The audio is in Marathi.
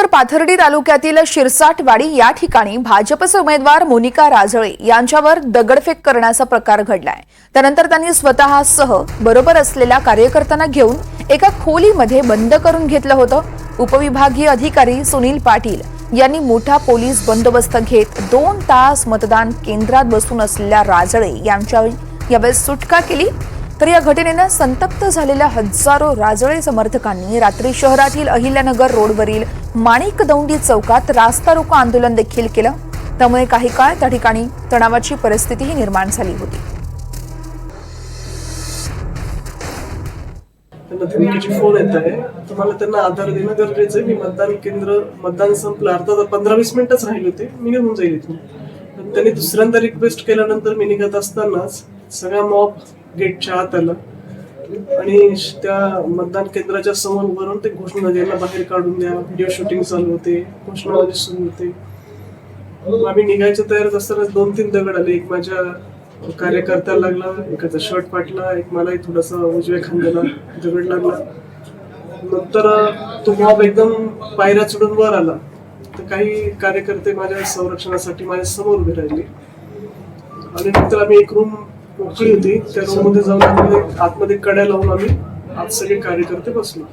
पाथर्डी तालुक्यातील शिरसाटवाडी या ठिकाणी भाजपचे उमेदवार मोनिका राजळे यांच्यावर दगडफेक करण्याचा प्रकार घडलाय। त्यानंतर त्यांनी स्वतःसह बरोबर असलेल्या कार्यकर्त्यांना घेऊन एका खोलीमध्ये बंद करून घेतलं होतं। उपविभागीय अधिकारी सुनील पाटील यांनी मोठा पोलीस बंदोबस्त घेत 2 तास मतदान केंद्रात बसून असलेल्या राजळे यांच्या यावेळी सुटका केली। तर या घटनेने संतप्त झालेल्या हजारो राजळे समर्थकांनी रात्री शहरातील अहिल्यानगर रोडवरील माणिकदौंडी चौकात रास्ता रोको आंदोलन देखील केलं। त्यामुळे काही काळ त्या ठिकाणी तणावाची परिस्थितीही निर्माण झाली होती। धमकीची फोन येत आहे, तुम्हाला त्यांना आधार देणं गरजेचं आहे। मी मतदान संपलं, अर्धा 15-20 मिनिटच राहिले होते, मी निघून जाईल इथून। पण त्यांनी दुसऱ्यांदा रिक्वेस्ट केल्यानंतर मी निघत असतानाच सगळा मॉब गेटच्या आत आला आणि त्या मतदान केंद्राच्या समोर उभारून ते घोषणा द्यायला बाहेर काढून द्या, व्हिडिओ शूटिंग चालू होते, घोषणाबाजी सुरू होते। आम्ही निघायच्या तयारीत असताना 2-3 दगड आले। एक माझ्या कार्यकर्त्याला लागला, एकाचा शर्ट फाटला, एक मलाही थोडासा उजव्या खांद्याला दगड लागला। नंतर तो मॉब एकदम पायऱ्या चढून वर आला, तर काही कार्यकर्ते माझ्या संरक्षणासाठी माझ्या समोर उभे राहिले आणि नंतर आम्ही एक रूम मोकळी होती, त्या रूम मध्ये जाऊन आतमध्ये कड्या लावून आम्ही आत सगळे कार्यकर्ते बसलो।